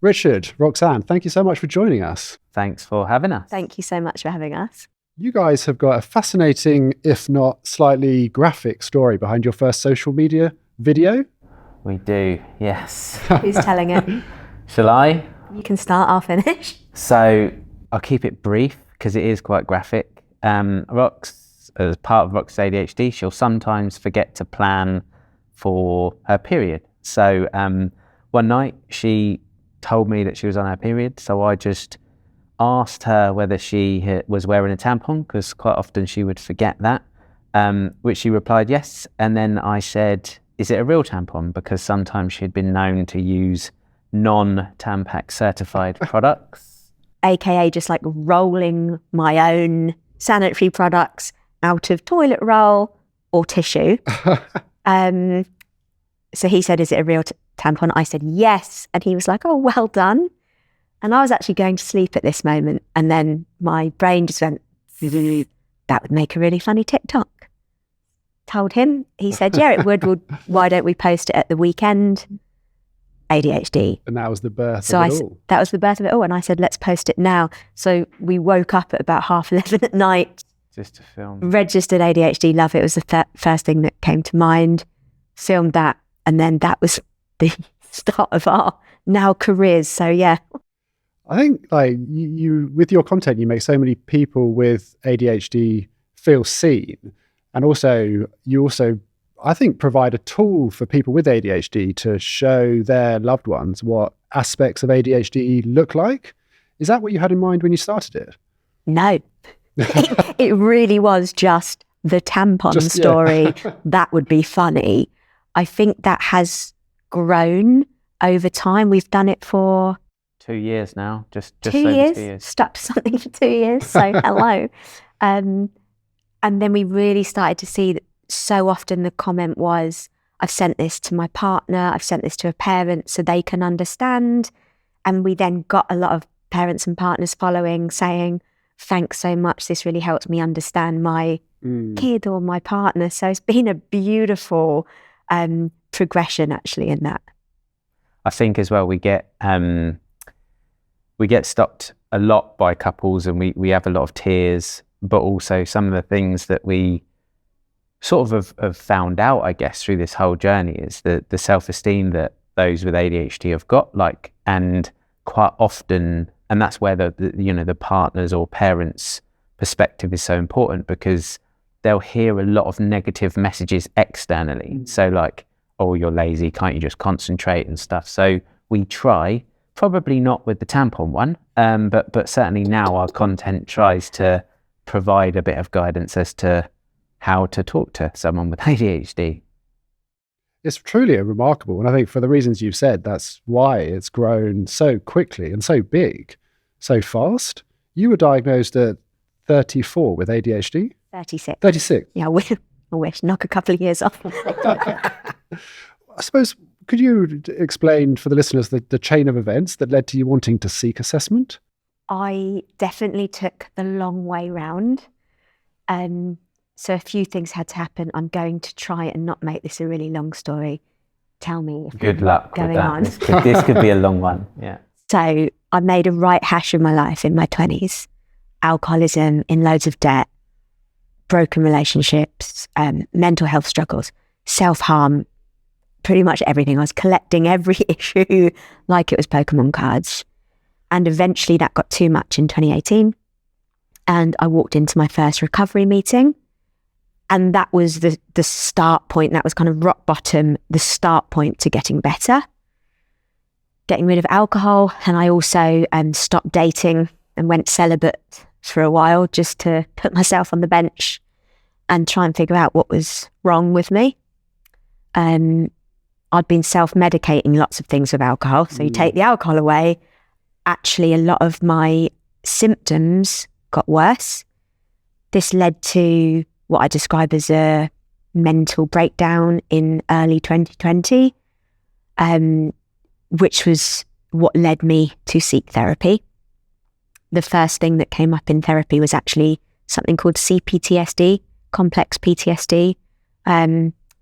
Richard, Roxanne, thank you so much for joining us. Thanks for having us. Thank you so much for having us. You guys have got a fascinating, if not slightly graphic story behind your first social media video. We do, yes. Who's telling it? Shall I? You can start, I'll finish. So I'll keep it brief because it is quite graphic. Rox, as part of Rox's ADHD, she'll sometimes forget to plan for her period. So one night she told me that she was on her period, so I just asked her whether she was wearing a tampon, because quite often she would forget that, which she replied yes. And then I said, is it a real tampon? Because sometimes she'd been known to use non-Tampax certified products. AKA just like rolling my own sanitary products out of toilet roll or tissue. So he said, is it a real tampon? I said, yes. And he was like, oh, well done. And I was actually going to sleep at this moment. And then my brain just went, that would make a really funny TikTok. Told him. He said, yeah, it would. Well, why don't we post it at the weekend? ADHD. And that was the birth of it all. That was the birth of it all. And I said, let's post it now. So we woke up at about 11:30 at night. Just to film. Registered ADHD love. It was the first thing that came to mind. Filmed that. And then that was the start of our now careers. So yeah. I think like you with your content, you make so many people with ADHD feel seen. And also, you also, I think, provide a tool for people with ADHD to show their loved ones what aspects of ADHD look like. Is that what you had in mind when you started it? No. It really was just the tampon story. Yeah. That would be funny. I think that has grown over time. We've done it for 2 years now, just 2 years. 2 years. Stuck to something for 2 years. So hello. And then we really started to see that so often the comment was, I've sent this to my partner, I've sent this to a parent so they can understand. And we then got a lot of parents and partners following saying, thanks so much, this really helped me understand my kid or my partner. So it's been a beautiful progression actually in that. I think as well we get stopped a lot by couples, and we have a lot of tears, but also some of the things that we sort of have found out, I guess, through this whole journey is the self-esteem that those with ADHD have got, like, and quite often, and that's where the partners or parents' perspective is so important, because they'll hear a lot of negative messages externally. So like, oh, you're lazy, can't you just concentrate and stuff? So we try, probably not with the tampon one, but certainly now our content tries to provide a bit of guidance as to how to talk to someone with ADHD. It's truly remarkable. And I think for the reasons you've said, that's why it's grown so quickly and so big, so fast. You were diagnosed at 34 with ADHD? 36. 36? Yeah, I wish. Knock a couple of years off. I suppose, could you explain for the listeners the chain of events that led to you wanting to seek assessment? I definitely took the long way round. So a few things had to happen. I'm going to try and not make this a really long story. Tell me if good luck going with that. On. This could be a long one. Yeah. So I made a right hash of my life in my 20s. Alcoholism, in loads of debt, broken relationships, mental health struggles, self-harm, pretty much everything. I was collecting every issue like it was Pokemon cards. And eventually that got too much in 2018. And I walked into my first recovery meeting. And that was the start point. That was kind of rock bottom, the start point to getting better. Getting rid of alcohol. And I also stopped dating and went celibate for a while just to put myself on the bench and try and figure out what was wrong with me. I'd been self-medicating lots of things with alcohol. So you take the alcohol away, actually a lot of my symptoms got worse. This led to what I describe as a mental breakdown in early 2020, which was what led me to seek therapy. The first thing that came up in therapy was actually something called CPTSD, complex PTSD,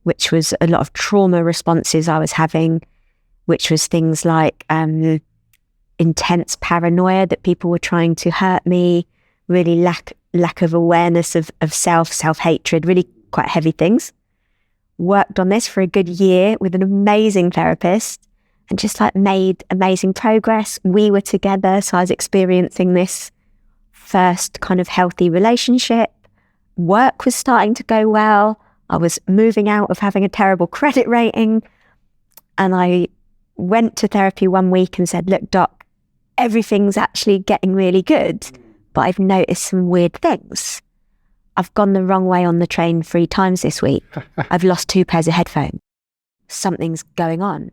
which was a lot of trauma responses I was having, which was things like intense paranoia that people were trying to hurt me, really lack of awareness of self-hatred, really quite heavy things. Worked on this for a good year with an amazing therapist and just like made amazing progress. We were together, so I was experiencing this first kind of healthy relationship. Work was starting to go well. I was moving out of having a terrible credit rating. And I went to therapy one week and said, look, doc, everything's actually getting really good, but I've noticed some weird things. I've gone the wrong way on the train 3 times this week. I've lost 2 pairs of headphones. Something's going on.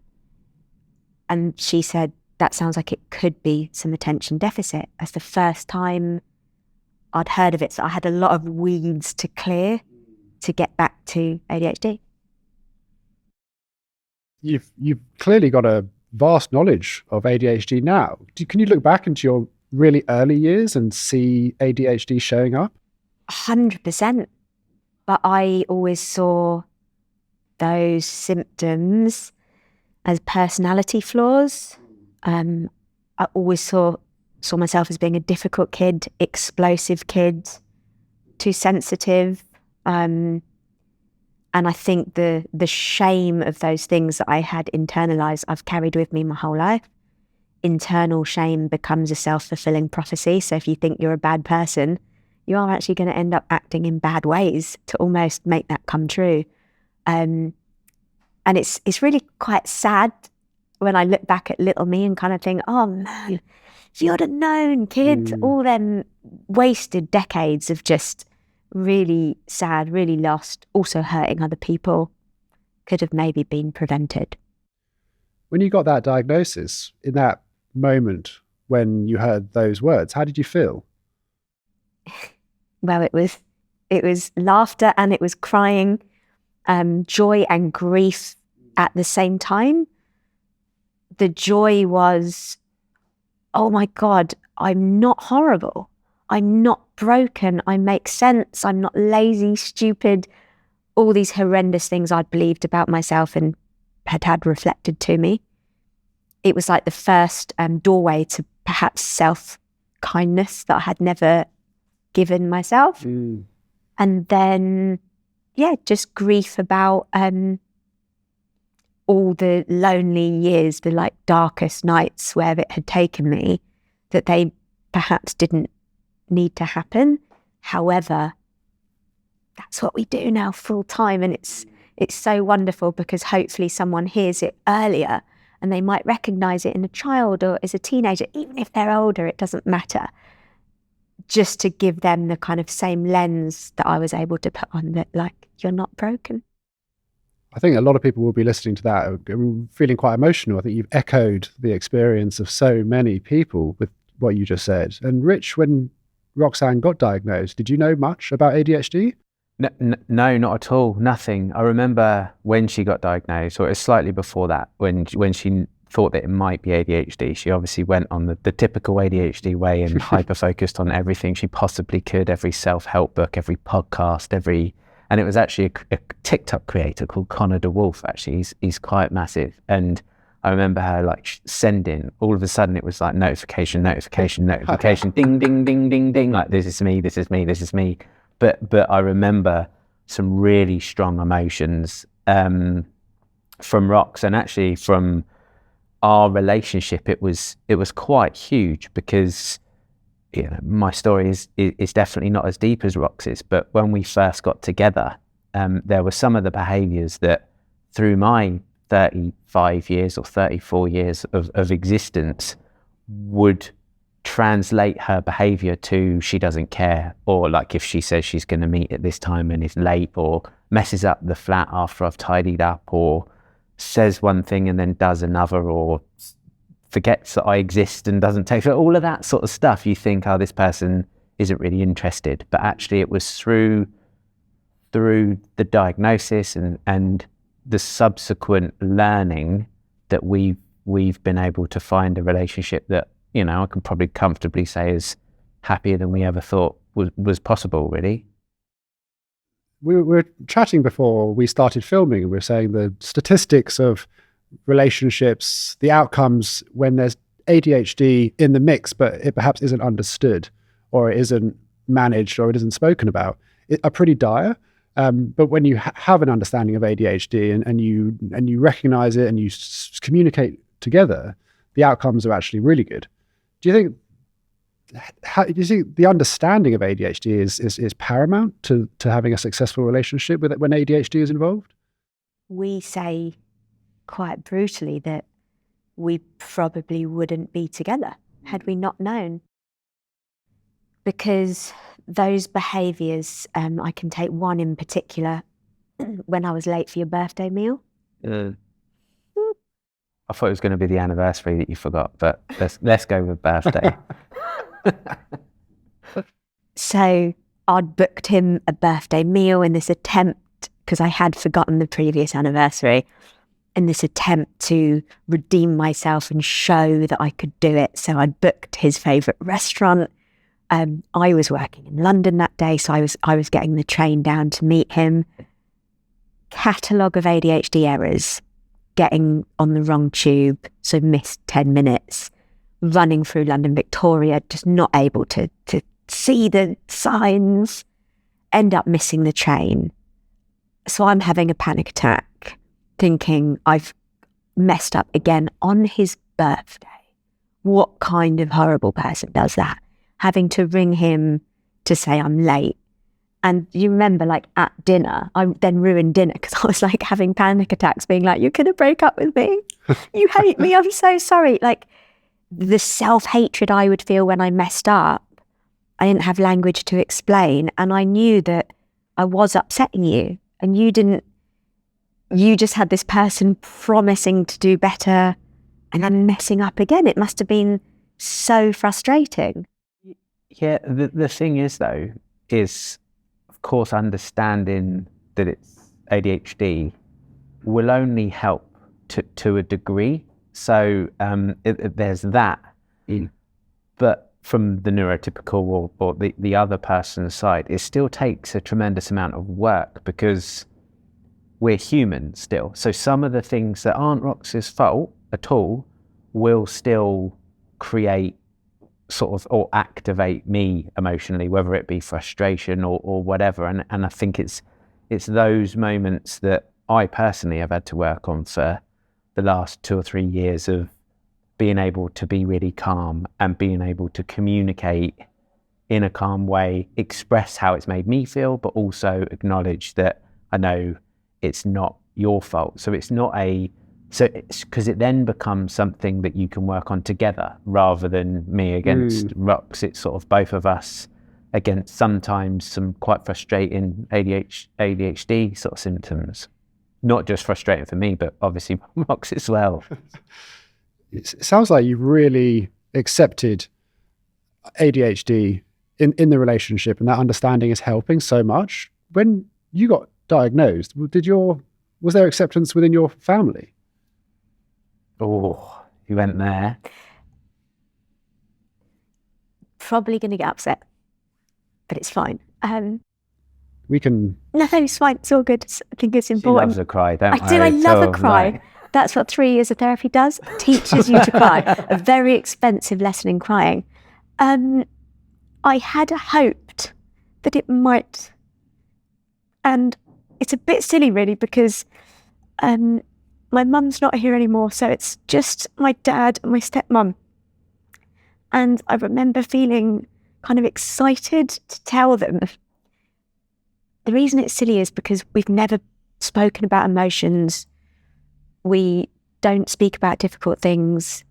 And she said, that sounds like it could be some attention deficit. That's the first time I'd heard of it. So I had a lot of weeds to clear to get back to ADHD. You've clearly got a vast knowledge of ADHD now. Can you look back into your really early years and see ADHD showing up? 100%. But I always saw those symptoms as personality flaws. I always saw myself as being a difficult kid, explosive kid, too sensitive. And I think the shame of those things that I had internalized, I've carried with me my whole life. Internal shame becomes a self-fulfilling prophecy. So if you think you're a bad person, you are actually going to end up acting in bad ways to almost make that come true. And it's really quite sad when I look back at little me and kind of think, oh man, if you'd have known, kid, all them wasted decades of just really sad, really lost, also hurting other people, could have maybe been prevented. When you got that diagnosis, in that moment when you heard those words, how did you feel? Well, it was laughter and it was crying, joy and grief at the same time. The joy was, oh my God, I'm not horrible. I'm not broken. I make sense. I'm not lazy, stupid. All these horrendous things I'd believed about myself and had reflected to me. It was like the first doorway to perhaps self-kindness that I had never given myself. And then, just grief about all the lonely years, the like darkest nights where it had taken me, that they perhaps didn't need to happen. However, that's what we do now full time. And it's so wonderful because hopefully someone hears it earlier and they might recognize it in a child or as a teenager, even if they're older, it doesn't matter. Just to give them the kind of same lens that I was able to put on, that like, you're not broken. I think a lot of people will be listening to that feeling quite emotional. I think you've echoed the experience of so many people with what you just said. And Rich, when Roxanne got diagnosed, did you know much about ADHD? No, not at all. Nothing. I remember when she got diagnosed, or it was slightly before that, when she thought that it might be ADHD. She obviously went on the typical ADHD way and hyper-focused on everything she possibly could, every self-help book, every podcast, and it was actually a TikTok creator called Connor DeWolf, actually. He's quite massive. And I remember her like sending, all of a sudden it was like notification, ding, ding, ding, ding, ding, like this is me. But I remember some really strong emotions from Rox, and actually from our relationship. It was quite huge because, you know, my story is definitely not as deep as Rox's, but when we first got together, there were some of the behaviours that through my 35 years or 34 years of existence would translate her behaviour to she doesn't care, or like if she says she's going to meet at this time and is late, or messes up the flat after I've tidied up, or says one thing and then does another, or forgets that I exist and doesn't take it, all of that sort of stuff. You think, oh, this person isn't really interested, but actually it was through the diagnosis and the subsequent learning that we've been able to find a relationship that, you know, I can probably comfortably say is happier than we ever thought was possible, really. We were chatting before we started filming, and we were saying the statistics of relationships, the outcomes when there's ADHD in the mix, but it perhaps isn't understood, or it isn't managed, or it isn't spoken about, are pretty dire. But when you have an understanding of ADHD and you recognize it and you communicate together, the outcomes are actually really good. Do you think the understanding of ADHD is paramount to having a successful relationship with it when ADHD is involved? We say quite brutally that we probably wouldn't be together had we not known. Because those behaviours, I can take one in particular, when I was late for your birthday meal. I thought it was going to be the anniversary that you forgot, but let's go with birthday. So I'd booked him a birthday meal in this attempt, because I had forgotten the previous anniversary, in this attempt to redeem myself and show that I could do it. So I'd booked his favourite restaurant. I was working in London that day, so I was getting the train down to meet him. Catalogue of ADHD errors. Getting on the wrong tube, so missed 10 minutes. Running through London Victoria, just not able to see the signs. End up missing the train. So I'm having a panic attack, thinking I've messed up again on his birthday. What kind of horrible person does that? Having to ring him to say I'm late. And you remember, like, at dinner, I then ruined dinner because I was like having panic attacks, being like, you're going to break up with me. You hate me. I'm so sorry. Like, the self-hatred I would feel when I messed up, I didn't have language to explain. And I knew that I was upsetting you, and you didn't. You just had this person promising to do better and then messing up again. It must have been so frustrating. Yeah, the thing is, though, is, of course, understanding that it's ADHD will only help to a degree. So there's that. But from the neurotypical or the other person's side, it still takes a tremendous amount of work, because we're human still. So some of the things that aren't Rox's fault at all will still create sort of, or activate me emotionally, whether it be frustration or whatever. And I think it's those moments that I personally have had to work on for the last 2 or 3 years, of being able to be really calm and being able to communicate in a calm way, express how it's made me feel, but also acknowledge that I know it's not your fault. So it's not because it then becomes something that you can work on together, rather than me against Rox. It's sort of both of us against sometimes some quite frustrating ADHD sort of symptoms. Not just frustrating for me, but obviously Rox as well. It sounds like you've really accepted ADHD in the relationship, and that understanding is helping so much. When you got diagnosed, was there acceptance within your family? Oh, you went there. Probably going to get upset, but it's fine. We can... No, it's fine. It's all good. I think it's important. She loves a cry, don't I do. I love a cry. Like... That's what 3 years of therapy does. Teaches you to cry. A very expensive lesson in crying. I had hoped that it might, and it's a bit silly really, because my mum's not here anymore, so it's just my dad and my stepmum. And I remember feeling kind of excited to tell them. The reason it's silly is because we've never spoken about emotions. We don't speak about difficult things.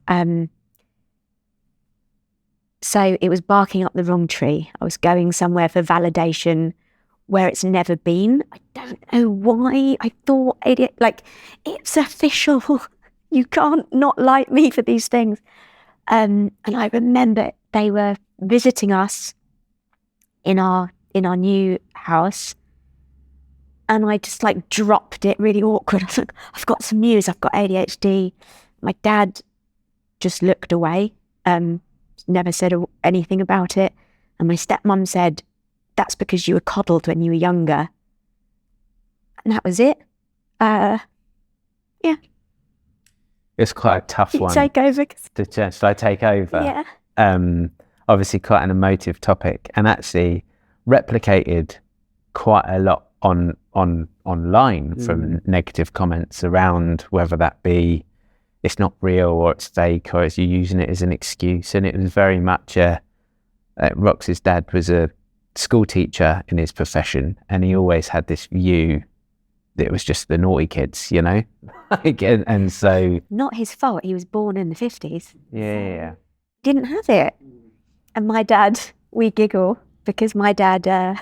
So it was barking up the wrong tree. I was going somewhere for validation where it's never been. I don't know why. I thought, it's official. You can't not like me for these things. And I remember they were visiting us in our new house, and I just dropped it really awkward. I was like, I've got some news. I've got ADHD. My dad just looked away, never said anything about it. And my stepmom said, that's because you were coddled when you were younger. And that was it. Yeah. it's quite a tough one. Take over. Should I take over? Yeah. Obviously quite an emotive topic, and actually replicated quite a lot online from negative comments around whether that be it's not real or it's fake or it's you using it as an excuse. And it was very much Rox's dad was a school teacher in his profession, and he always had this view that it was just the naughty kids, you know. and so not his fault. He was born in the 50s. Yeah. Didn't have it. And my dad, we giggle because my dad,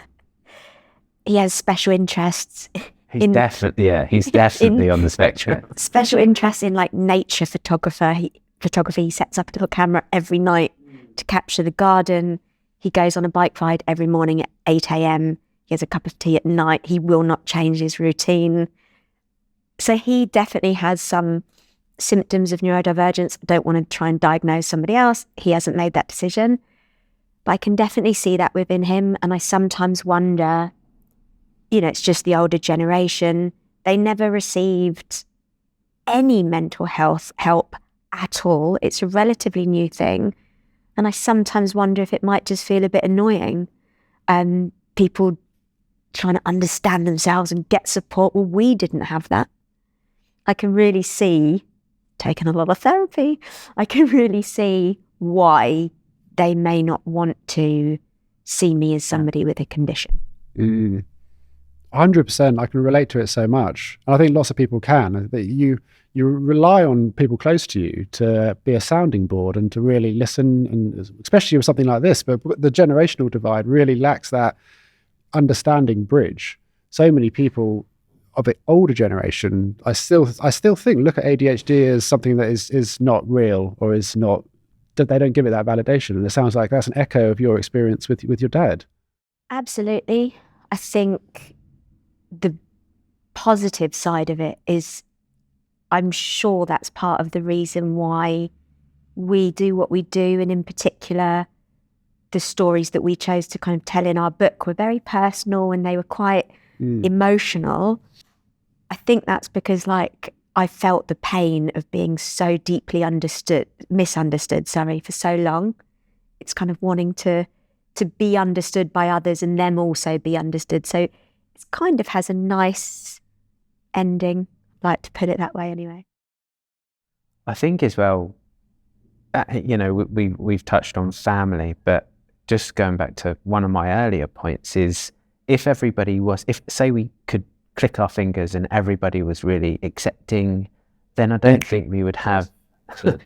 he has special interests. He's definitely on the spectrum. Special interests in like nature photography. He sets up a little camera every night to capture the garden. He goes on a bike ride every morning at 8 a.m. He has a cup of tea at night. He will not change his routine. So he definitely has some symptoms of neurodivergence. I don't want to try and diagnose somebody else. He hasn't made that decision. But I can definitely see that within him. And I sometimes wonder, it's just the older generation. They never received any mental health help at all. It's a relatively new thing. And I sometimes wonder if it might just feel a bit annoying. People trying to understand themselves and get support. Well, we didn't have that. I can really see, taking a lot of therapy, I can really see why they may not want to see me as somebody with a condition. 100%. I can relate to it so much. And I think lots of people can. That you rely on people close to you to be a sounding board and to really listen, and especially with something like this. But the generational divide really lacks that understanding bridge. So many people of the older generation, I still think, look at ADHD as something that is not real, or is not, that they don't give it that validation. And it sounds like that's an echo of your experience with your dad. Absolutely. I think the positive side of it is, I'm sure that's part of the reason why we do what we do. And in particular, the stories that we chose to kind of tell in our book were very personal and they were quite emotional. I think that's because I felt the pain of being so deeply misunderstood for so long. It's kind of wanting to be understood by others and them also be understood. So it kind of has a nice ending, like to put it that way anyway. I think as well, we've touched on family, but just going back to one of my earlier points is, if say we could click our fingers and everybody was really accepting, then I don't think we would have the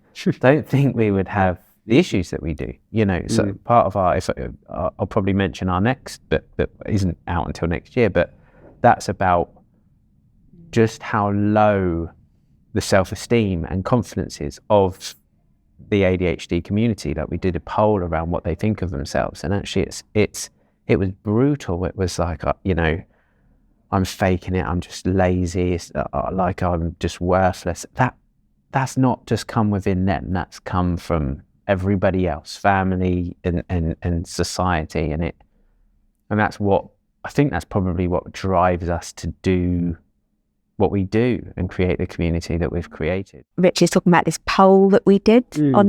issues that we do. So part of I'll probably mention our next book that isn't out until next year, but that's about just how low the self-esteem and confidence is of the ADHD community. Like, we did a poll around what they think of themselves, and actually it was brutal. It was like, I'm faking it, I'm just lazy, it's like I'm just worthless. That's not just come within them, that's come from everybody else, family and society, and that's what I think, that's probably what drives us to do what we do and create the community that we've created. Rich is talking about this poll that we did on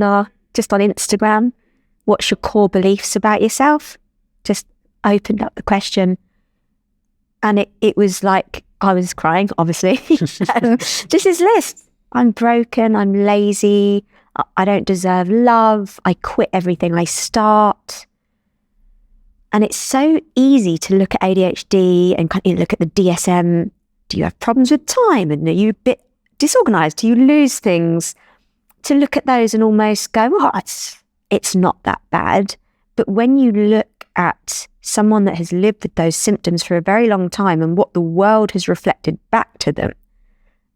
Instagram. What's your core beliefs about yourself? Just opened up the question, and it was like, I was crying, obviously. Just this list: I'm broken, I'm lazy, I don't deserve love, I quit everything I start. And it's so easy to look at ADHD and look at the DSM. Do you have problems with time? And are you a bit disorganized? Do you lose things? To look at those and almost go, oh, it's not that bad. But when you look at someone that has lived with those symptoms for a very long time and what the world has reflected back to them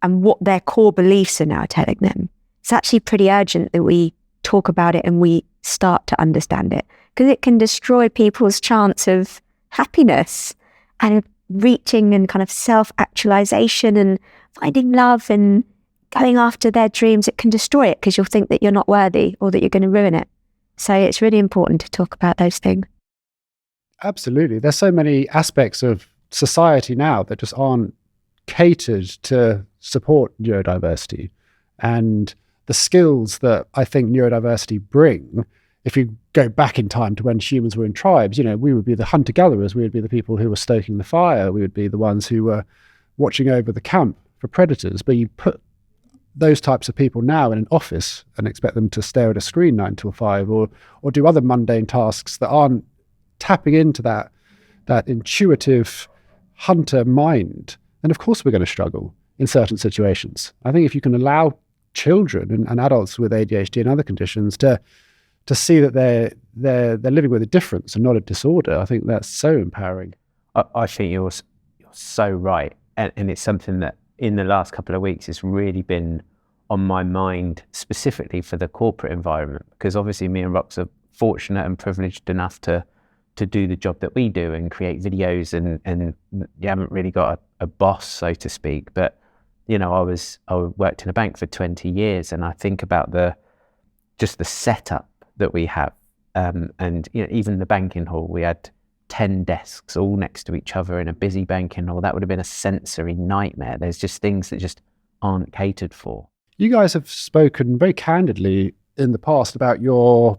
and what their core beliefs are now telling them, it's actually pretty urgent that we talk about it and we start to understand it, because it can destroy people's chance of happiness and reaching and kind of self-actualization and finding love and going after their dreams. It can destroy it because you'll think that you're not worthy or that you're going to ruin it. So it's really important to talk about those things. Absolutely. There's so many aspects of society now that just aren't catered to support neurodiversity. And the skills that I think neurodiversity bring, if you go back in time to when humans were in tribes, we would be the hunter-gatherers, we would be the people who were stoking the fire, we would be the ones who were watching over the camp for predators. But you put those types of people now in an office and expect them to stare at a screen 9 till 5 or do other mundane tasks that aren't tapping into that intuitive hunter mind, then of course we're going to struggle in certain situations. I think if you can allow children and adults with ADHD and other conditions to see that they're living with a difference and not a disorder, I think that's so empowering. I think you're so right, and it's something that in the last couple of weeks has really been on my mind, specifically for the corporate environment, because obviously me and Rox are fortunate and privileged enough to do the job that we do and create videos, and you haven't really got a boss, so to speak. But I worked in a bank for 20 years, and I think about just the setup that we have, and even the banking hall, we had 10 desks all next to each other in a busy banking hall. That would have been a sensory nightmare. There's just things that just aren't catered for. You guys have spoken very candidly in the past about your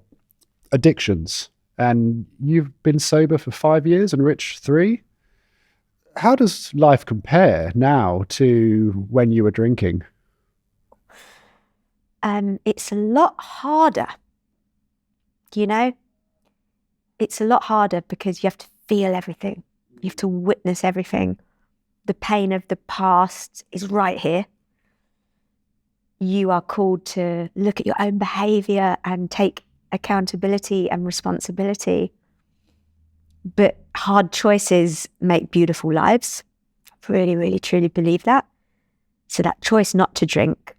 addictions, and you've been sober for 5 years and Rich 3. How does life compare now to when you were drinking? It's a lot harder, It's a lot harder because you have to feel everything. You have to witness everything. The pain of the past is right here. You are called to look at your own behaviour and take accountability and responsibility. But hard choices make beautiful lives. I really, really, truly believe that. So that choice not to drink,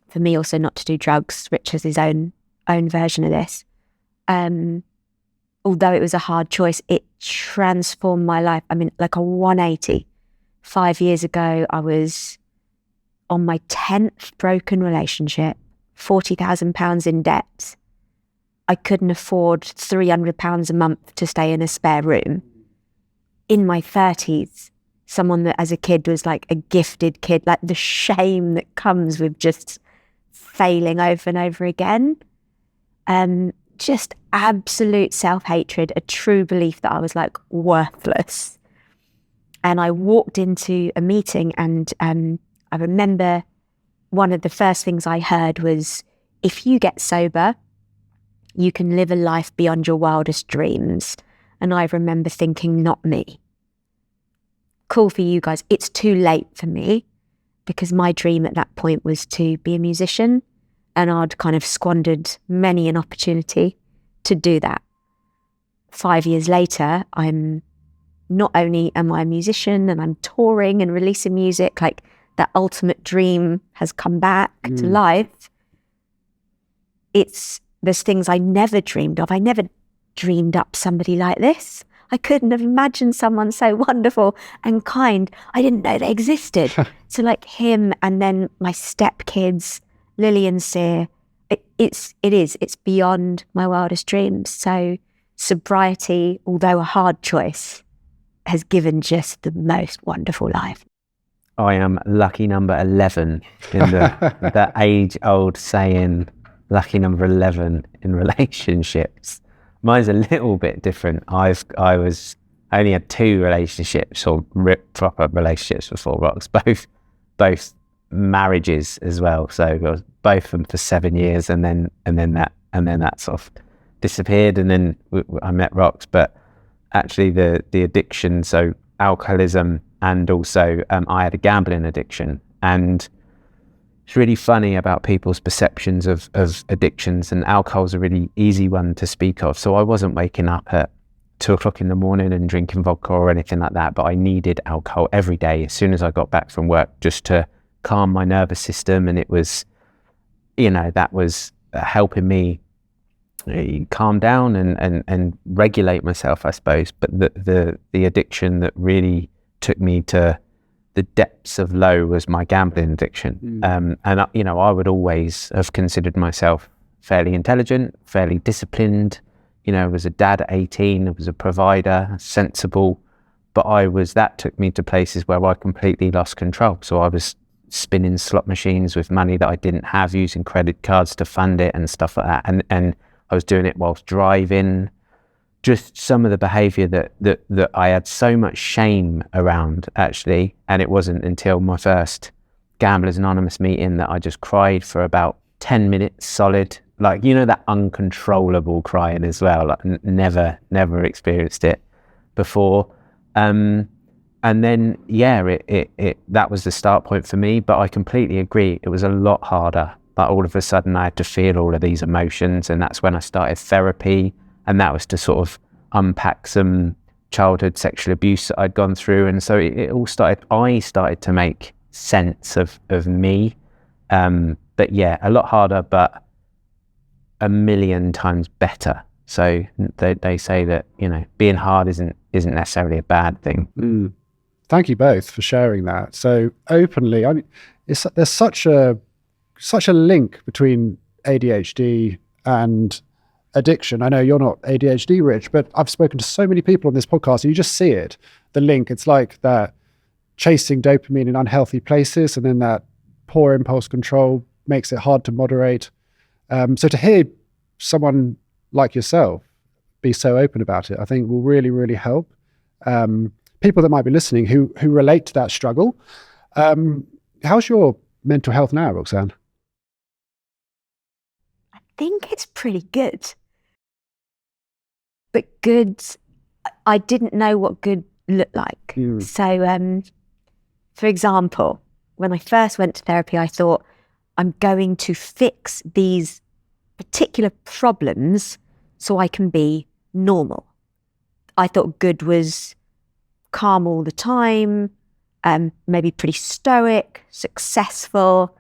for me also not to do drugs, Rich has his own version of this. Although it was a hard choice, it transformed my life. I mean, like a 180. 5 years ago, I was on my 10th broken relationship, £40,000 in debt. I couldn't afford £300 a month to stay in a spare room. In my 30s, someone that as a kid was like a gifted kid, like the shame that comes with just failing over and over again. Just absolute self-hatred, a true belief that I was like worthless. And I walked into a meeting and I remember one of the first things I heard was, if you get sober, you can live a life beyond your wildest dreams. And I remember thinking, not me. Cool for you guys. It's too late for me, because my dream at that point was to be a musician, and I'd kind of squandered many an opportunity to do that. 5 years later, I'm not only am I a musician and I'm touring and releasing music, like that ultimate dream has come back to life. There's things I never dreamed of. I never dreamed up somebody like this. I couldn't have imagined someone so wonderful and kind. I didn't know they existed. So like him, and then my stepkids, Lily and Sear, it's beyond my wildest dreams. So sobriety, although a hard choice, has given just the most wonderful life. I am lucky number 11 in the age-old saying, lucky number 11 in relationships. Mine's a little bit different. I only had 2 relationships, or proper relationships before Rox, both marriages as well. So I was both of them for 7 years, and then that sort of disappeared, and then I met Rox. But actually, the addiction, so alcoholism, and also I had a gambling addiction, and it's really funny about people's perceptions of addictions, and alcohol's a really easy one to speak of. So I wasn't waking up at 2 o'clock in the morning and drinking vodka or anything like that, but I needed alcohol every day as soon as I got back from work, just to calm my nervous system. And it was, that was helping me calm down and regulate myself, I suppose. But the addiction that really took me to the depths of low was my gambling addiction. And I would always have considered myself fairly intelligent, fairly disciplined. I was a dad at 18, I was a provider, sensible, but that took me to places where I completely lost control. So I was spinning slot machines with money that I didn't have, using credit cards to fund it and stuff like that. And I was doing it whilst driving. Just some of the behaviour that I had so much shame around, actually. And it wasn't until my first Gamblers Anonymous meeting that I just cried for about 10 minutes solid. Like, you know, that uncontrollable crying as well. Like, never experienced it before. And then, that was the start point for me. But I completely agree. It was a lot harder. But all of a sudden I had to feel all of these emotions. And that's when I started therapy. And that was to sort of unpack some childhood sexual abuse that I'd gone through. And so I started to make sense of me. But yeah, a lot harder, but a million times better. So they say that, you know, being hard isn't necessarily a bad thing. Thank you both for sharing that so openly. I mean, there's such a link between ADHD and addiction. I know you're not ADHD, Rich, but I've spoken to so many people on this podcast, and you just see it, the link. It's like that chasing dopamine in unhealthy places, and then that poor impulse control makes it hard to moderate. So to hear someone like yourself be so open about it, I think will really, really help people that might be listening who relate to that struggle. How's your mental health now, Roxanne? I think it's pretty good. But good, I didn't know what good looked like. So, for example, when I first went to therapy, I thought, I'm going to fix these particular problems so I can be normal. I thought good was calm all the time, maybe pretty stoic, successful.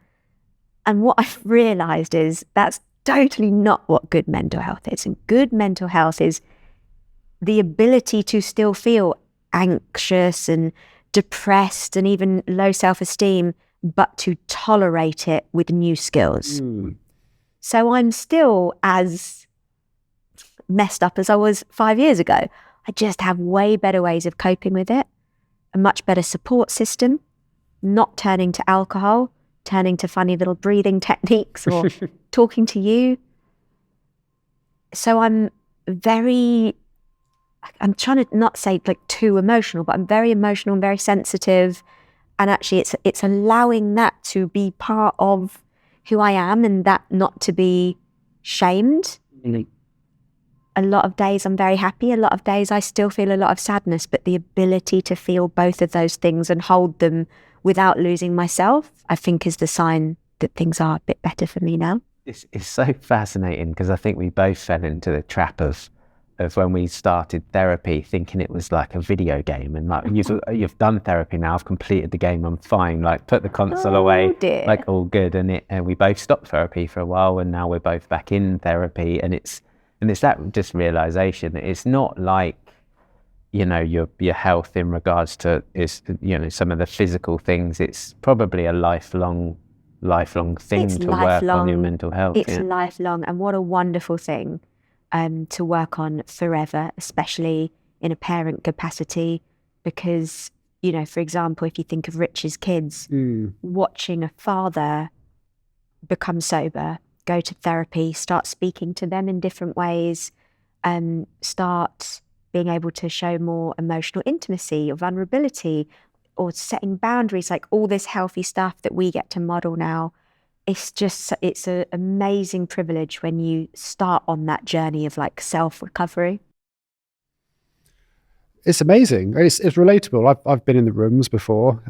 And what I've realised is that's totally not what good mental health is. And good mental health is the ability to still feel anxious and depressed and even low self-esteem, but to tolerate it with new skills. So I'm still as messed up as I was 5 years ago. I just have way better ways of coping with it, a much better support system, not turning to alcohol, turning to funny little breathing techniques or talking to you. So I'm trying to not say like too emotional, but I'm very emotional and very sensitive. And actually it's allowing that to be part of who I am, and that not to be shamed. A lot of days I'm very happy. A lot of days I still feel a lot of sadness, but the ability to feel both of those things and hold them without losing myself, I think is the sign that things are a bit better for me now. It's so fascinating, because I think we both fell into the trap of when we started therapy, thinking it was like a video game, and like you've done therapy now, I've completed the game, I'm fine, like put the console away, dear. Like all good. And we both stopped therapy for a while, and now we're both back in therapy, and it's that just realization that it's not like, you know, your health in regards to is, you know, some of the physical things. It's probably a lifelong thing to work on your mental health. It's lifelong, and what a wonderful thing to work on forever, especially in a parent capacity, because, you know, for example, if you think of Rich's kids, watching a father become sober, go to therapy, start speaking to them in different ways, start being able to show more emotional intimacy or vulnerability or setting boundaries, like all this healthy stuff that we get to model now. It's an amazing privilege when you start on that journey of like self-recovery. It's amazing. It's relatable. I've been in the rooms before,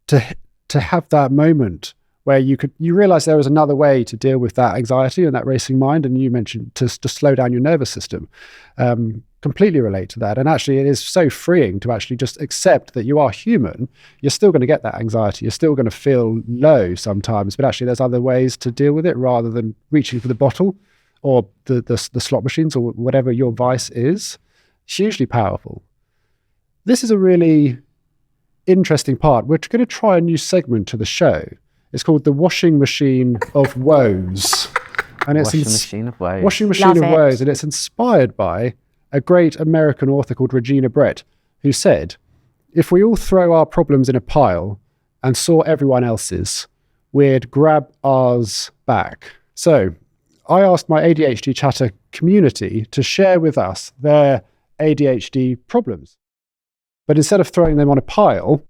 to have that moment where you realize there was another way to deal with that anxiety and that racing mind. And you mentioned to slow down your nervous system. Completely relate to that. And actually it is so freeing to actually just accept that you are human. You're still going to get that anxiety. You're still going to feel low sometimes, but actually there's other ways to deal with it rather than reaching for the bottle or the slot machines or whatever your vice is. Hugely powerful. This is a really interesting part. We're going to try a new segment to the show. It's called the Washing Machine of Woes. And it's Washing Machine of Woes. Washing Machine of Woes. And it's inspired by a great American author called Regina Brett, who said, if we all throw our problems in a pile and saw everyone else's, we'd grab ours back. So I asked my ADHD chatter community to share with us their ADHD problems. But instead of throwing them on a pile,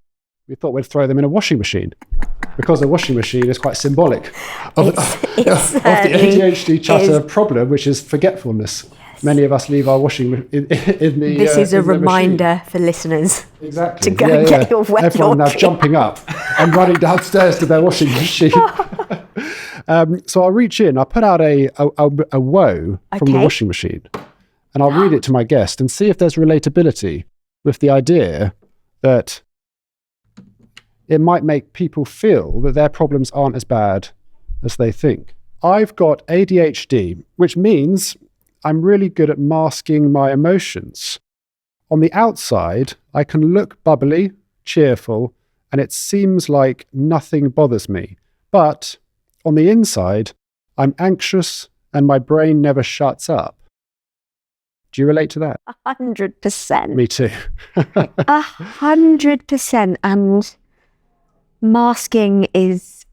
we thought we'd throw them in a washing machine, because a washing machine is quite symbolic of the ADHD chatter problem, which is forgetfulness. Yes. Many of us leave our washing in the This is a reminder machine. for listeners Exactly. to go and get your wet Everyone laundry. now jumping up and running downstairs to their washing machine. So I'll reach in, I'll put out a woe from the washing machine, and I'll read it to my guest and see if there's relatability with the idea that it might make people feel that their problems aren't as bad as they think. I've got ADHD, which means I'm really good at masking my emotions. On the outside, I can look bubbly, cheerful, and it seems like nothing bothers me. But on the inside, I'm anxious and my brain never shuts up. Do you relate to that? 100%. Me too. 100%. And masking is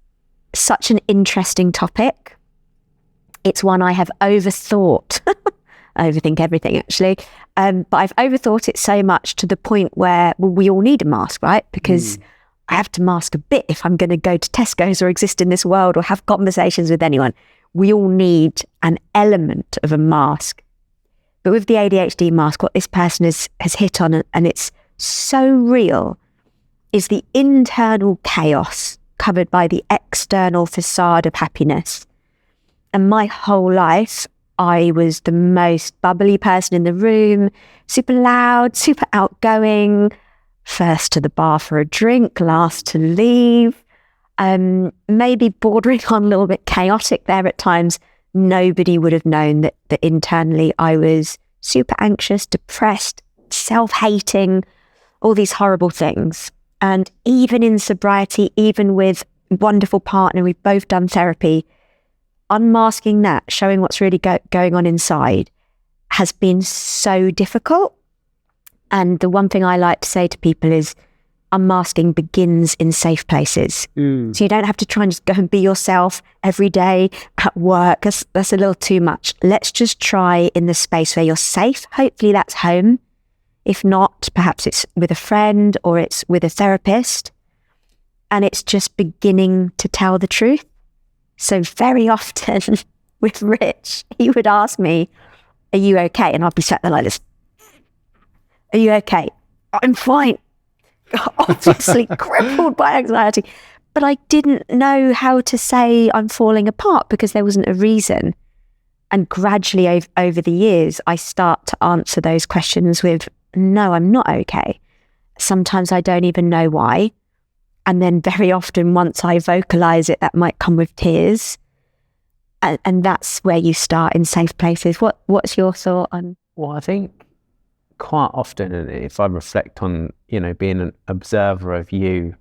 such an interesting topic. It's one I have overthought. I overthink everything, actually. But I've overthought it so much to the point where, well, we all need a mask, right? Because I have to mask a bit if I'm going to go to Tesco's or exist in this world or have conversations with anyone. We all need an element of a mask. But with the ADHD mask, what this person has hit on, and it's so real, is the internal chaos covered by the external facade of happiness. And my whole life, I was the most bubbly person in the room, super loud, super outgoing, first to the bar for a drink, last to leave, maybe bordering on a little bit chaotic there at times. Nobody would have known that internally I was super anxious, depressed, self-hating, all these horrible things. And even in sobriety, even with a wonderful partner, we've both done therapy, unmasking that, showing what's really going on inside has been so difficult. And the one thing I like to say to people is unmasking begins in safe places. So you don't have to try and just go and be yourself every day at work. That's a little too much. Let's just try in the space where you're safe. Hopefully that's home. If not, perhaps it's with a friend or it's with a therapist. And it's just beginning to tell the truth. So very often with Rich, he would ask me, "Are you okay?" And I'd be sat there like this. "Are you okay?" "I'm fine." Obviously crippled by anxiety. But I didn't know how to say I'm falling apart because there wasn't a reason. And gradually over the years, I start to answer those questions with, "No, I'm not okay." Sometimes I don't even know why. And then very often once I vocalize it, that might come with tears. And that's where you start in safe places. What's your thought on? Well, I think quite often, and if I reflect on, being an observer of you,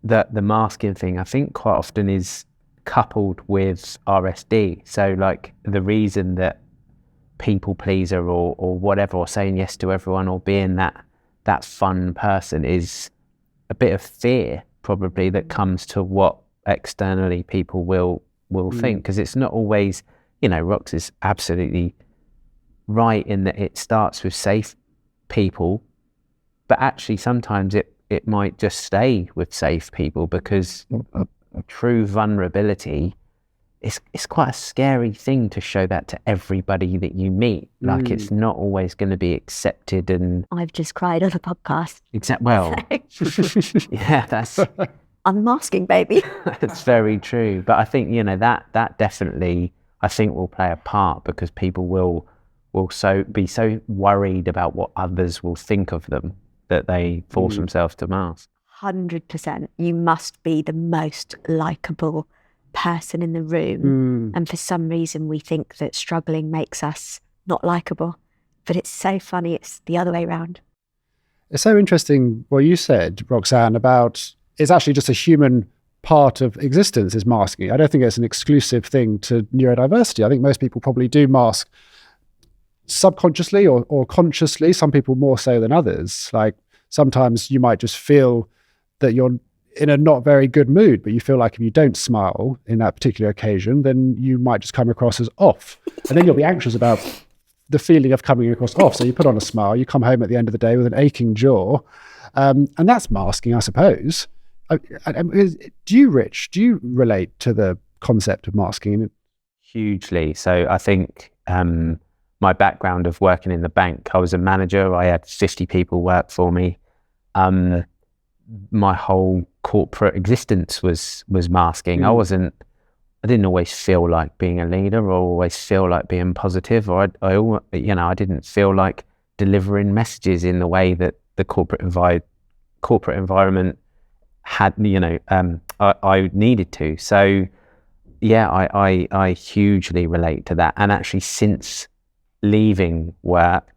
that the masking thing, I think quite often is coupled with RSD. So like the reason that people pleaser or whatever, or saying yes to everyone or being that fun person is a bit of fear probably that comes to what externally people will think, because it's not always, Rox is absolutely right in that it starts with safe people, but actually sometimes it might just stay with safe people, because true vulnerability it's quite a scary thing to show that to everybody that you meet. Like it's not always going to be accepted. And I've just cried on a podcast. Yeah, that's unmasking, baby. It's very true. But I think that definitely I think will play a part, because people will be so worried about what others will think of them that they force themselves to mask. 100%. You must be the most likable person in the room. And for some reason we think that struggling makes us not likable. But it's so funny. It's the other way around. It's so interesting what you said, Roxanne, about it's actually just a human part of existence is masking. I don't think it's an exclusive thing to neurodiversity. I think most people probably do mask subconsciously or consciously, some people more so than others. Like sometimes you might just feel that you're in a not very good mood, but you feel like if you don't smile in that particular occasion, then you might just come across as off. And then you'll be anxious about the feeling of coming across off. So you put on a smile, you come home at the end of the day with an aching jaw. And that's masking, I suppose. Do you relate to the concept of masking? Hugely. So I think my background of working in the bank, I was a manager. I had 50 people work for me. My whole corporate existence was masking. I didn't always feel like being a leader or always feel like being positive, or I didn't feel like delivering messages in the way that the corporate environment had, I needed to. So yeah, I hugely relate to that. And actually, since leaving work,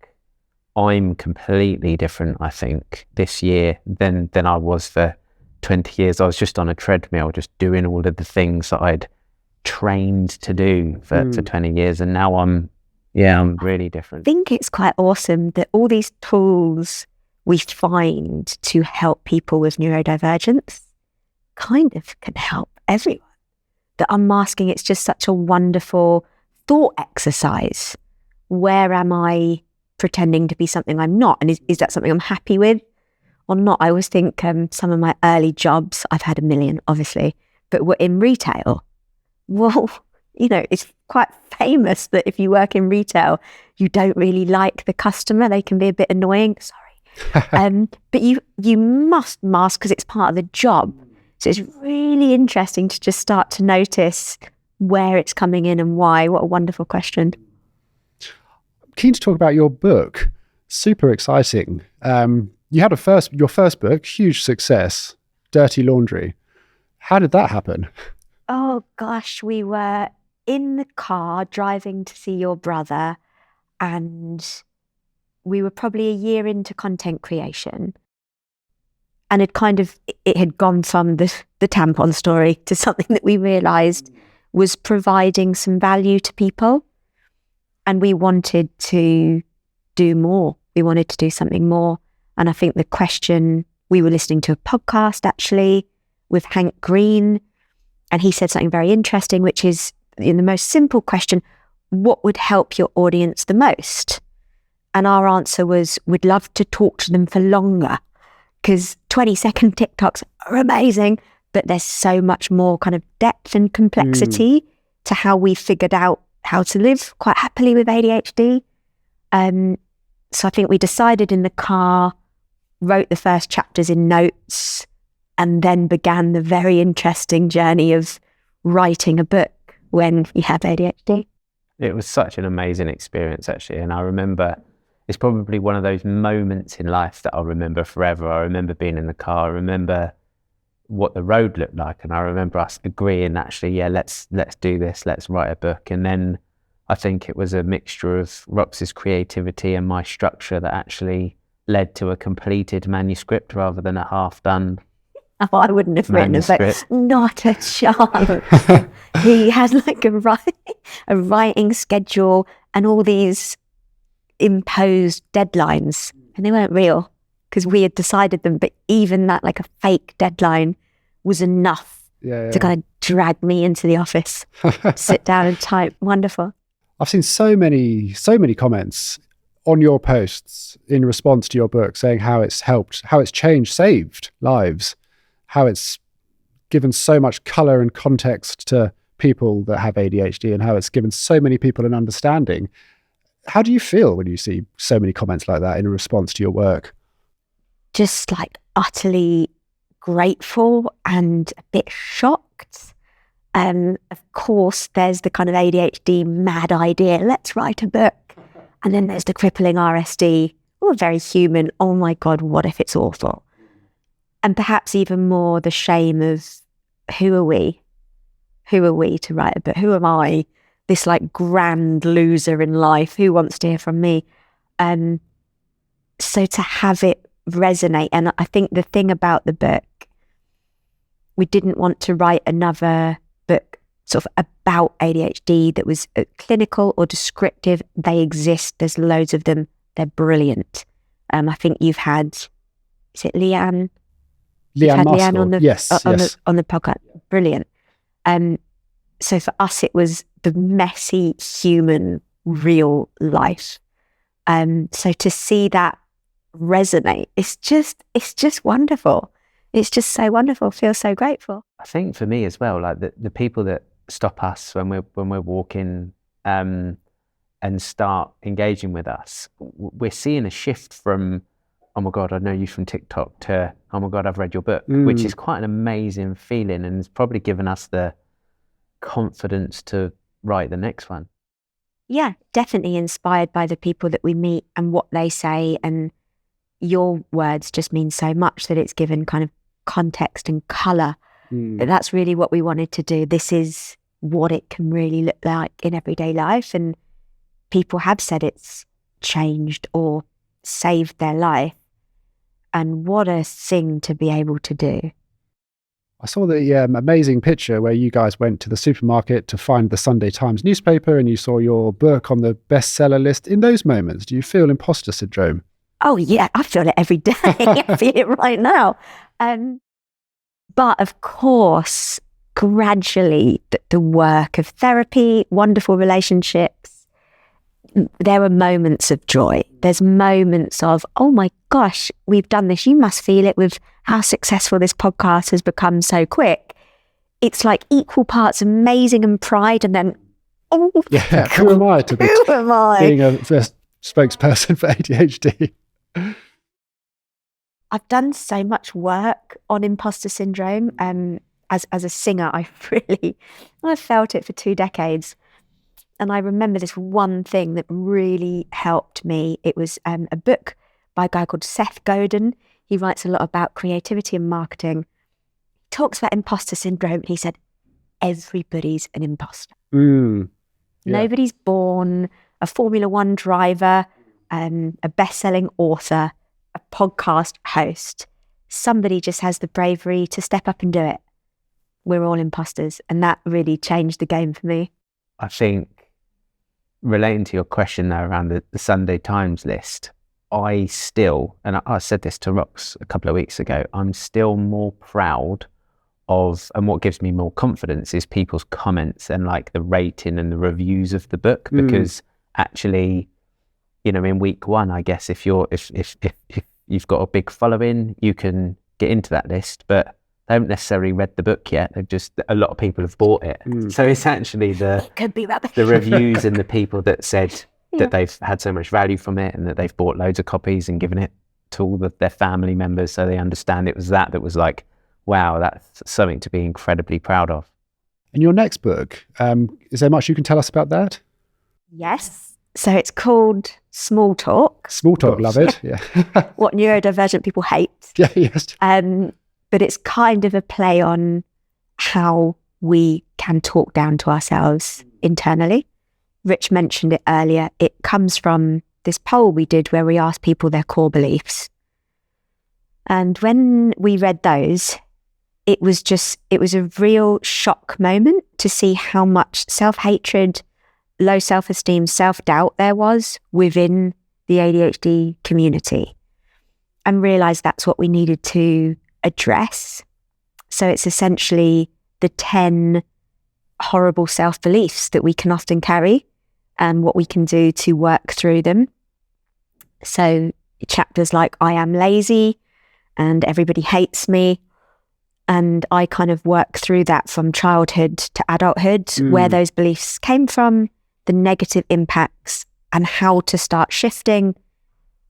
I'm completely different, I think, this year than I was for 20 years. I was just on a treadmill, just doing all of the things that I'd trained to do for 20 years. And now I'm really different. I think it's quite awesome that all these tools we find to help people with neurodivergence kind of can help everyone. That unmasking, it's just such a wonderful thought exercise. Where am I pretending to be something I'm not? And is that something I'm happy with or not? I always think some of my early jobs, I've had a million, obviously, but were in retail. Well, it's quite famous that if you work in retail, you don't really like the customer. They can be a bit annoying. Sorry. But you must mask because it's part of the job. So it's really interesting to just start to notice where it's coming in and why. What a wonderful question. Keen to talk about your book. Super exciting. You had your first book, huge success, Dirty Laundry. How did that happen? Oh gosh, we were in the car driving to see your brother, and we were probably a year into content creation. And it had gone from the tampon story to something that we realised was providing some value to people. And we wanted to do more. We wanted to do something more. And I think the question, we were listening to a podcast actually with Hank Green, and he said something very interesting, which is in the most simple question, what would help your audience the most? And our answer was, we'd love to talk to them for longer, because 20-second TikToks are amazing, but there's so much more kind of depth and complexity to how we figured out how to live quite happily with ADHD. So I think we decided in the car, wrote the first chapters in notes, and then began the very interesting journey of writing a book when you have ADHD. It was such an amazing experience, actually. And I remember, it's probably one of those moments in life that I'll remember forever. I remember being in the car. I remember what the road looked like. And I remember us agreeing, actually, let's do this. Let's write a book. And then I think it was a mixture of Rox's creativity and my structure that actually led to a completed manuscript rather than a half-done. Oh, I wouldn't have written a book. Not a chance. He has like a writing schedule and all these imposed deadlines, and they weren't real because we had decided them. But even that, like a fake deadline, was enough to kind of drag me into the office, sit down and type. Wonderful. I've seen so many comments on your posts in response to your book saying how it's helped, how it's changed, saved lives, how it's given so much color and context to people that have ADHD, and how it's given so many people an understanding. How do you feel when you see so many comments like that in response to your work? Just like utterly grateful and a bit shocked. Of course, there's the kind of ADHD mad idea, let's write a book. And then there's the crippling RSD, very human, oh my God, what if it's awful? And perhaps even more the shame of who are we? Who are we to write a book? Who am I? This like grand loser in life. Who wants to hear from me? So to have it resonate. And I think the thing about the book, we didn't want to write another book sort of about ADHD that was clinical or descriptive. They exist. There's loads of them. They're brilliant. I think you've had, is it Leanne? You've had Muskell. Leanne on the Yes, on the podcast. Brilliant. So for us, it was the messy, human, real life. So to see that resonate, it's just wonderful. It's just so wonderful. Feel so grateful. I think for me as well, like the people that stop us when we're walking and start engaging with us, we're seeing a shift from, oh my God, I know you from TikTok, to, oh my God, I've read your book, which is quite an amazing feeling, and it's probably given us the confidence to write the next one. Yeah, definitely inspired by the people that we meet and what they say, and your words just mean so much that it's given kind of context and colour. That's really what we wanted to do. This is what it can really look like in everyday life, and people have said it's changed or saved their life, and what a thing to be able to do. I saw the amazing picture where you guys went to the supermarket to find the Sunday Times newspaper, and you saw your book on the bestseller list. In those moments, do you feel imposter syndrome? Oh yeah, I feel it every day. I feel it right now. But of course, gradually, the work of therapy, wonderful relationships, there are moments of joy. There's moments of, oh my gosh, we've done this. You must feel it with how successful this podcast has become so quick. It's like equal parts amazing and pride, and then, oh, yeah, who am I to be being a first spokesperson for ADHD? I've done so much work on imposter syndrome. As a singer, I've felt it for 2 decades. And I remember this one thing that really helped me. It was a book by a guy called Seth Godin. He writes a lot about creativity and marketing. He talks about imposter syndrome. He said, everybody's an imposter. Nobody's born a Formula One driver, a best-selling author, a podcast host. Somebody just has the bravery to step up and do it. We're all imposters. And that really changed the game for me. I think, relating to your question though around the Sunday Times list, I still, and I said this to Rox a couple of weeks ago, I'm still more proud of, and what gives me more confidence is people's comments and like the rating and the reviews of the book, because actually, you know, in week 1, I guess if you've got a big following, you can get into that list, but they haven't necessarily read the book yet. They've just, a lot of people have bought it. So it's actually the reviews and the people that said that they've had so much value from it, and that they've bought loads of copies and given it to all their family members, so they understand it was that was like, wow, that's something to be incredibly proud of. And your next book, is there much you can tell us about that? Yes. So it's called Small Talk. Small Talk, love it. Yeah. What neurodivergent people hate. Yeah, yes. But it's kind of a play on how we can talk down to ourselves internally. Rich mentioned it earlier. It comes from this poll we did where we asked people their core beliefs. And when we read those, it was a real shock moment to see how much self-hatred, low self-esteem, self-doubt there was within the ADHD community, and realised that's what we needed to address. So it's essentially the 10 horrible self-beliefs that we can often carry and what we can do to work through them. So chapters like I am lazy and everybody hates me. And I kind of work through that from childhood to adulthood, where those beliefs came from, the negative impacts, and how to start shifting.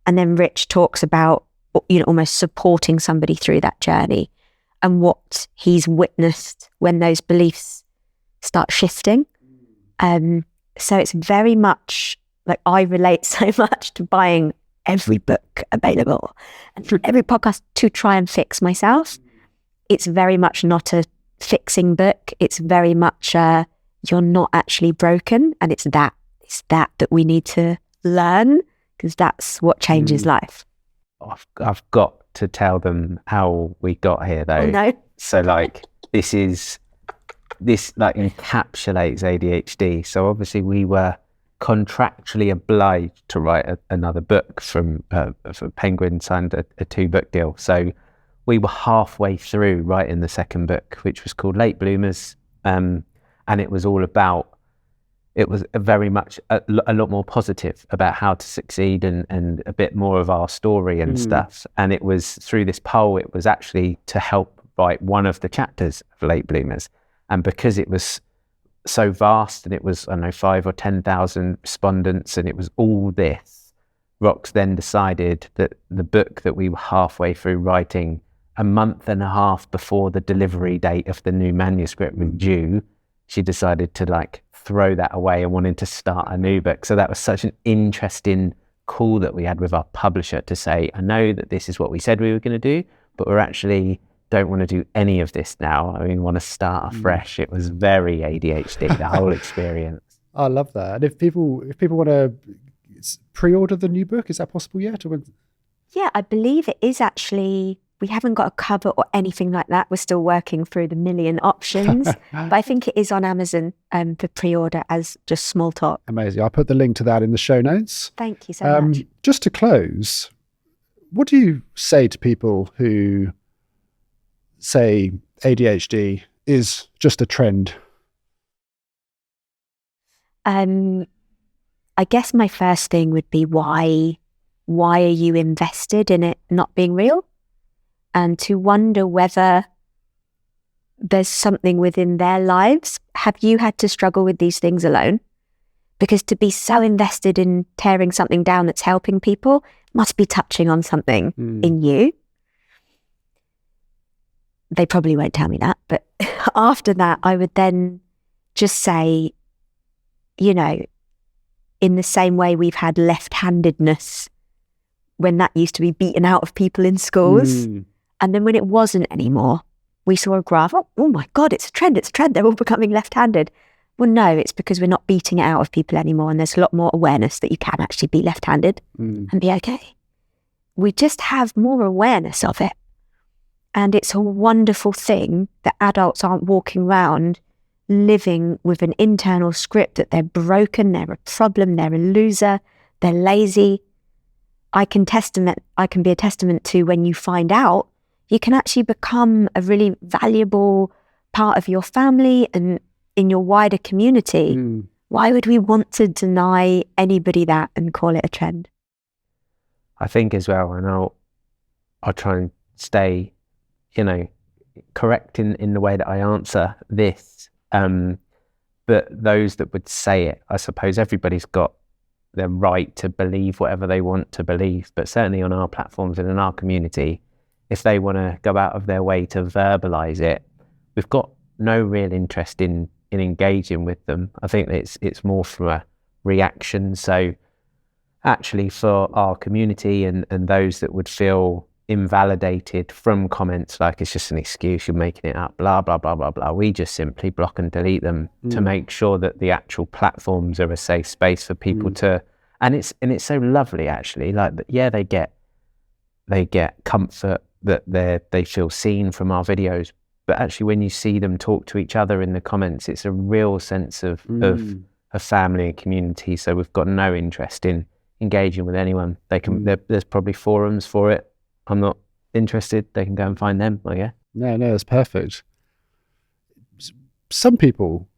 And then Rich talks about, you know, almost supporting somebody through that journey and what he's witnessed when those beliefs start shifting. So it's very much like, I relate so much to buying every book available and every podcast to try and fix myself. It's very much not a fixing book. It's very much you're not actually broken, and it's that we need to learn, because that's what changes life. I've got to tell them how we got here though. Oh, no. So like this like encapsulates ADHD. So obviously we were contractually obliged to write another book from Penguin signed a 2-book deal. So we were halfway through writing the second book, which was called Late Bloomers. And it was all about, it was very much a lot more positive about how to succeed and a bit more of our story and stuff. And it was through this poll, it was actually to help write one of the chapters of Late Bloomers. And because it was so vast and it was, I don't know, 5,000 or 10,000 respondents and it was all this, Rox then decided that the book that we were halfway through writing, a month and a half before the delivery date of the new manuscript was due, she decided to like throw that away and wanted to start a new book. So that was such an interesting call that we had with our publisher to say, I know that this is what we said we were going to do, but we're actually don't want to do any of this now. I mean, want to start afresh. It was very ADHD, the whole experience. I love that. And if people want to pre-order the new book, is that possible yet? Yeah, I believe it is actually. We haven't got a cover or anything like that. We're still working through the million options, but I think it is on Amazon for pre-order as just small talk. Amazing. I'll put the link to that in the show notes. Thank you so much. Just to close, what do you say to people who say ADHD is just a trend? I guess my first thing would be why are you invested in it not being real? And to wonder whether there's something within their lives. Have you had to struggle with these things alone? Because to be so invested in tearing something down that's helping people must be touching on something in you. They probably won't tell me that, but after that, I would then just say, you know, in the same way we've had left-handedness when that used to be beaten out of people in schools. And then when it wasn't anymore, we saw a graph, oh my God, it's a trend, they're all becoming left-handed. Well, no, it's because we're not beating it out of people anymore, and there's a lot more awareness that you can actually be left-handed and be okay. We just have more awareness of it. And it's a wonderful thing that adults aren't walking around living with an internal script that they're broken, they're a problem, they're a loser, they're lazy. I can be a testament to when you find out, you can actually become a really valuable part of your family and in your wider community. Why would we want to deny anybody that and call it a trend? I think as well, and I'll try and stay, you know, correct in the way that I answer this. But those that would say it, I suppose everybody's got their right to believe whatever they want to believe, but certainly on our platforms and in our community, if they want to go out of their way to verbalize it, we've got no real interest in engaging with them. I think it's more from a reaction. So actually for our community and those that would feel invalidated from comments like it's just an excuse, you're making it up, blah, blah, blah, blah, blah, we just simply block and delete them to make sure that the actual platforms are a safe space for people to, and it's so lovely actually, like, yeah, they get comfort that they feel seen from our videos, but actually when you see them talk to each other in the comments, it's a real sense of family and community. So we've got no interest in engaging with anyone. They can there's probably forums for it. I'm not interested. They can go and find them, I guess. No, that's perfect. Some people,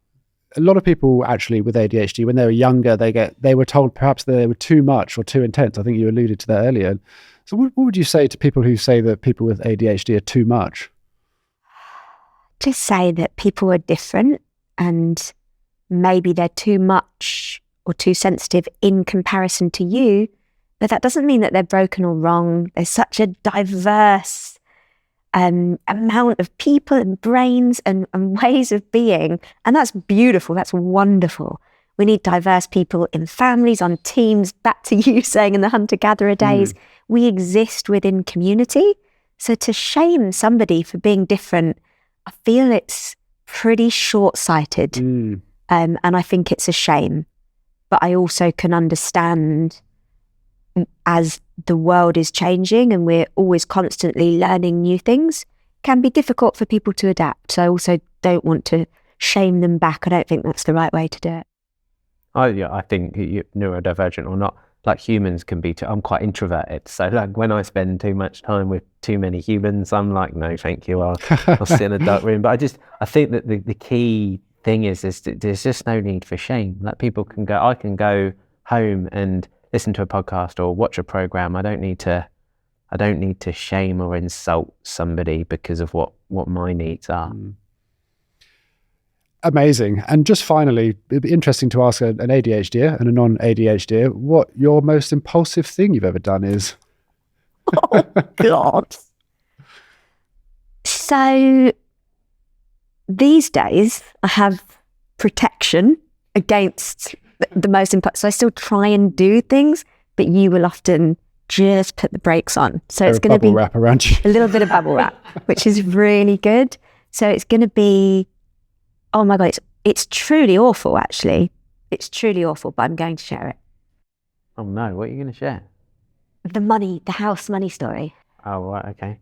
a lot of people actually with ADHD, when they were younger, they were told perhaps that they were too much or too intense. I think you alluded to that earlier. So what would you say to people who say that people with ADHD are too much? Just say that people are different and maybe they're too much or too sensitive in comparison to you, but that doesn't mean that they're broken or wrong. There's such a diverse amount of people and brains and ways of being, and that's beautiful, that's wonderful. We need diverse people in families, on teams, back to you saying in the hunter-gatherer days, we exist within community. So to shame somebody for being different, I feel it's pretty short-sighted. And I think it's a shame. But I also can understand as the world is changing and we're always constantly learning new things, can be difficult for people to adapt. So I also don't want to shame them back. I don't think that's the right way to do it. I think neurodivergent or not, like humans can be I'm quite introverted, so like when I spend too much time with too many humans, I'm like, no thank you, I'll sit in a dark room. But I think that the key thing is there's just no need for shame. Like I can go home and listen to a podcast or watch a program. I don't need to shame or insult somebody because of what my needs are. Amazing. And just finally, it'd be interesting to ask an ADHDer and a non-ADHDer what your most impulsive thing you've ever done is. Oh, God. So these days, I have protection against the most impulsive. So I still try and do things, but you will often just put the brakes on. So it's going to be wrap around you. A little bit of bubble wrap, which is really good. So it's going to be, oh my God, it's truly awful, actually. It's truly awful, but I'm going to share it. Oh no, what are you going to share? The house money story. Oh, right, okay.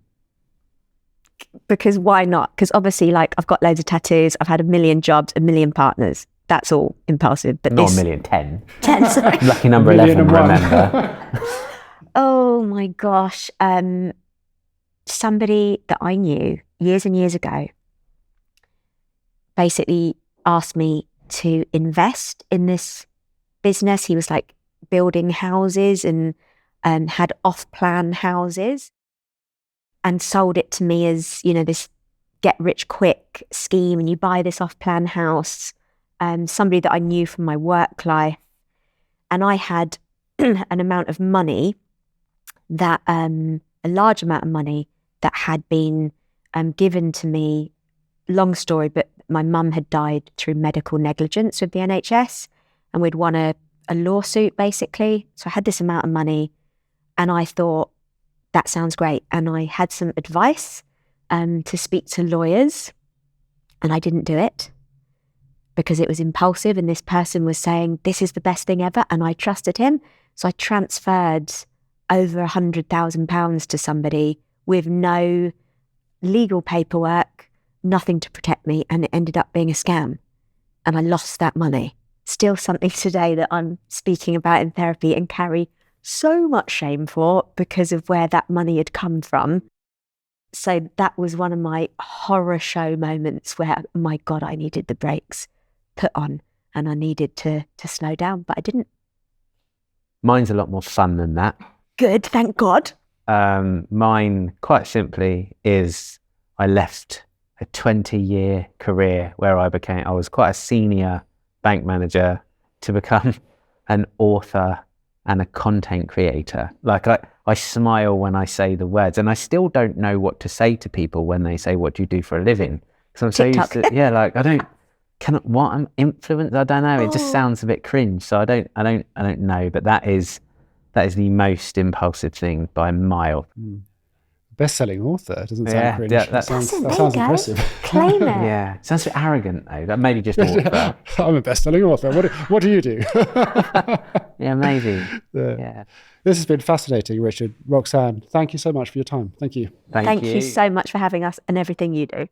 Because why not? Because obviously, like, I've got loads of tattoos, I've had a million jobs, a million partners. That's all impulsive. But not a million, 10. 10, sorry. Lucky number 11, remember. Oh my gosh. Somebody that I knew years and years ago basically asked me to invest in this business. He was like building houses and had off-plan houses and sold it to me as, this get-rich-quick scheme, and you buy this off-plan house. Somebody that I knew from my work life, and I had an amount of money that, a large amount of money that had been given to me. Long story, but my mum had died through medical negligence with the NHS, and we'd won a lawsuit basically. So I had this amount of money, and I thought, that sounds great. And I had some advice to speak to lawyers, and I didn't do it because it was impulsive, and this person was saying, this is the best thing ever, and I trusted him. So I transferred over £100,000 to somebody with no legal paperwork, nothing to protect me, and it ended up being a scam. And I lost that money. Still something today that I'm speaking about in therapy and carry so much shame for because of where that money had come from. So that was one of my horror show moments where, my God, I needed the brakes put on and I needed to slow down, but I didn't. Mine's a lot more fun than that. Good, thank God. Mine, quite simply, is I left a 20-year career where I was quite a senior bank manager to become an author and a content creator. Like I smile when I say the words, and I still don't know what to say to people when they say, what do you do for a living? Because I'm so used to, like, I'm influenced. I don't know. It just sounds a bit cringe. So I don't know, but that is the most impulsive thing by a mile. Best-selling author doesn't sound cringe. Yeah, that sounds impressive. Claim it. Yeah, sounds a bit arrogant though. That maybe just author. I'm a best-selling author. What do you do? Yeah, maybe. Yeah. This has been fascinating, Richard. Roxanne, thank you so much for your time. Thank you. Thank you so much for having us and everything you do.